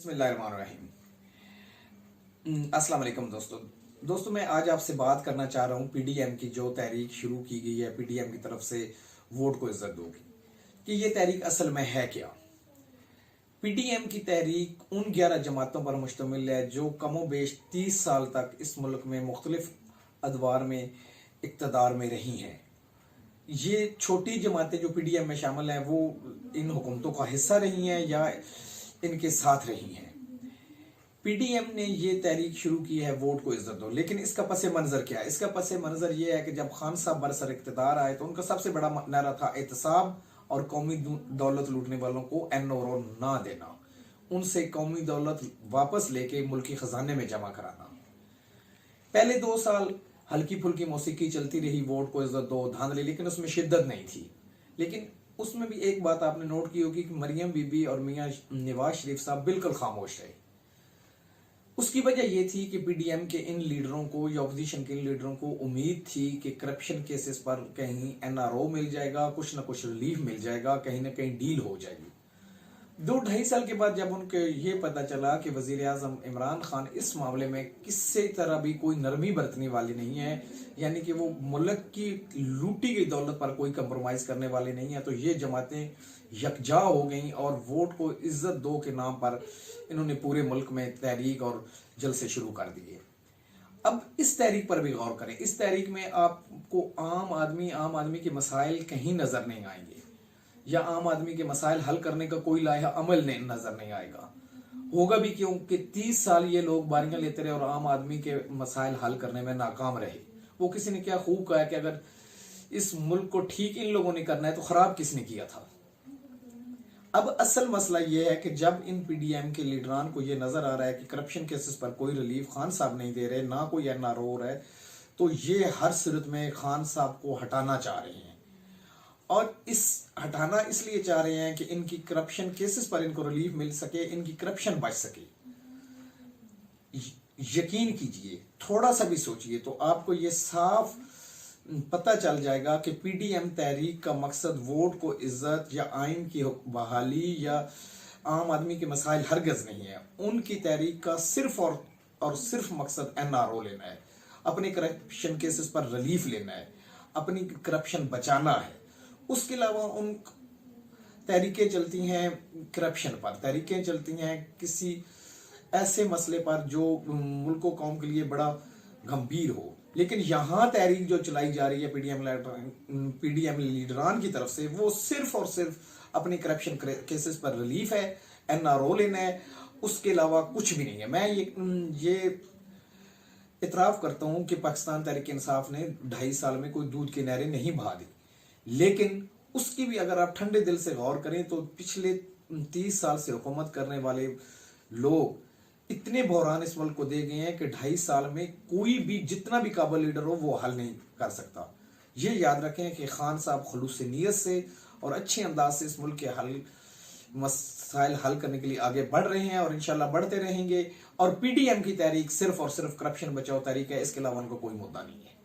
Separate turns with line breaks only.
بسم اللہ الرحمن الرحیم۔ السلام علیکم دوستو میں آج آپ سے بات کرنا چاہ رہا ہوں پی ڈی ایم کی جو تحریک شروع کی گئی ہے، پی ڈی ایم کی طرف سے ووٹ کو عزت دو کی، کہ یہ تحریک اصل میں ہے کیا۔ پی ڈی ایم کی تحریک ان 11 جماعتوں پر مشتمل ہے جو کم و بیش 30 سال تک اس ملک میں مختلف ادوار میں اقتدار میں رہی ہیں۔ یہ چھوٹی جماعتیں جو پی ڈی ایم میں شامل ہیں وہ ان حکومتوں کا حصہ رہی ہیں یا ان کے ساتھ رہی ہیں۔ پی ڈی ایم نے یہ تحریک شروع کی ہے ووٹ کو عزت دو، لیکن اس کا پس منظر کیا ہے؟ اس کا پس منظر یہ ہے کہ جب خان صاحب برسر اقتدار آئے تو ان کا سب سے بڑا نعرہ تھا احتساب اور قومی دولت لوٹنے والوں کو این اور نہ دینا، ان سے قومی دولت واپس لے کے ملکی خزانے میں جمع کرانا۔ پہلے 2 سال ہلکی پھلکی موسیقی چلتی رہی، ووٹ کو عزت دو، دھاندلی، لیکن اس میں شدت نہیں تھی۔ لیکن اس میں بھی ایک بات آپ نے نوٹ کی ہوگی کہ مریم بی بی اور میاں نواز شریف صاحب بالکل خاموش رہے۔ اس کی وجہ یہ تھی کہ پی ڈی ایم کے ان لیڈروں کو یا اپوزیشن کے ان لیڈروں کو امید تھی کہ کرپشن کیسز پر کہیں این آر او مل جائے گا، کچھ نہ کچھ ریلیف مل جائے گا، کہیں نہ کہیں ڈیل ہو جائے گی۔ 2-2.5 سال کے بعد جب ان کو یہ پتا چلا کہ وزیر اعظم عمران خان اس معاملے میں کسی طرح بھی کوئی نرمی برتنے والی نہیں ہے، یعنی کہ وہ ملک کی لوٹی گئی دولت پر کوئی کمپرومائز کرنے والے نہیں ہیں، تو یہ جماعتیں یکجا ہو گئیں اور ووٹ کو عزت دو کے نام پر انہوں نے پورے ملک میں تحریک اور جلسے شروع کر دیے۔ اب اس تحریک پر بھی غور کریں۔ اس تحریک میں آپ کو عام آدمی کے مسائل کہیں نظر نہیں آئیں گے، یا عام آدمی کے مسائل حل کرنے کا کوئی لائحہ عمل نظر نہیں آئے گا۔ ہوگا بھی کیوں کہ 30 سال یہ لوگ باریاں لیتے رہے اور عام آدمی کے مسائل حل کرنے میں ناکام رہے۔ وہ کسی نے کیا خوب کہا کہ اگر اس ملک کو ٹھیک ان لوگوں نے کرنا ہے تو خراب کس نے کیا تھا۔ اب اصل مسئلہ یہ ہے کہ جب ان پی ڈی ایم کے لیڈران کو یہ نظر آ رہا ہے کہ کرپشن کیسز پر کوئی ریلیف خان صاحب نہیں دے رہے، نہ کوئی این آر او ہو رہا ہے، تو یہ ہر صورت میں خان صاحب کو ہٹانا چاہ رہے ہیں۔ اور ہٹانا اس لیے چاہ رہے ہیں کہ ان کی کرپشن کیسز پر ان کو ریلیف مل سکے، ان کی کرپشن بچ سکے۔ یقین کیجئے، تھوڑا سا بھی سوچئے تو آپ کو یہ صاف پتہ چل جائے گا کہ پی ڈی ایم تحریک کا مقصد ووٹ کو عزت یا آئین کی بحالی یا عام آدمی کے مسائل ہرگز نہیں ہے۔ ان کی تحریک کا صرف اور صرف مقصد این آر او لینا ہے، اپنے کرپشن کیسز پر ریلیف لینا ہے، اپنی کرپشن بچانا ہے۔ اس کے علاوہ ان تحریکیں چلتی ہیں کرپشن پر، تحریکیں چلتی ہیں کسی ایسے مسئلے پر جو ملک و قوم کے لیے بڑا گمبھیر ہو، لیکن یہاں تحریک جو چلائی جا رہی ہے پی ڈی ایم لیڈران کی طرف سے، وہ صرف اور صرف اپنی کرپشن کیسز پر ریلیف ہے، این آر او لینا ہے، اس کے علاوہ کچھ بھی نہیں ہے۔ میں یہ اعتراف کرتا ہوں کہ پاکستان تحریک انصاف نے 2.5 سال میں کوئی دودھ کی نہریں نہیں بہا دی، لیکن اس کی بھی اگر آپ ٹھنڈے دل سے غور کریں تو پچھلے 30 سال سے حکومت کرنے والے لوگ اتنے بحران اس ملک کو دے گئے ہیں کہ 2.5 سال میں کوئی بھی جتنا بھی قابل لیڈر ہو وہ حل نہیں کر سکتا۔ یہ یاد رکھیں کہ خان صاحب خلوص نیت سے اور اچھے انداز سے اس ملک کے مسائل حل کرنے کے لیے آگے بڑھ رہے ہیں اور انشاءاللہ بڑھتے رہیں گے، اور پی ڈی ایم کی تحریک صرف اور صرف کرپشن بچاؤ تحریک ہے، اس کے علاوہ ان کو کوئی مدعا نہیں ہے۔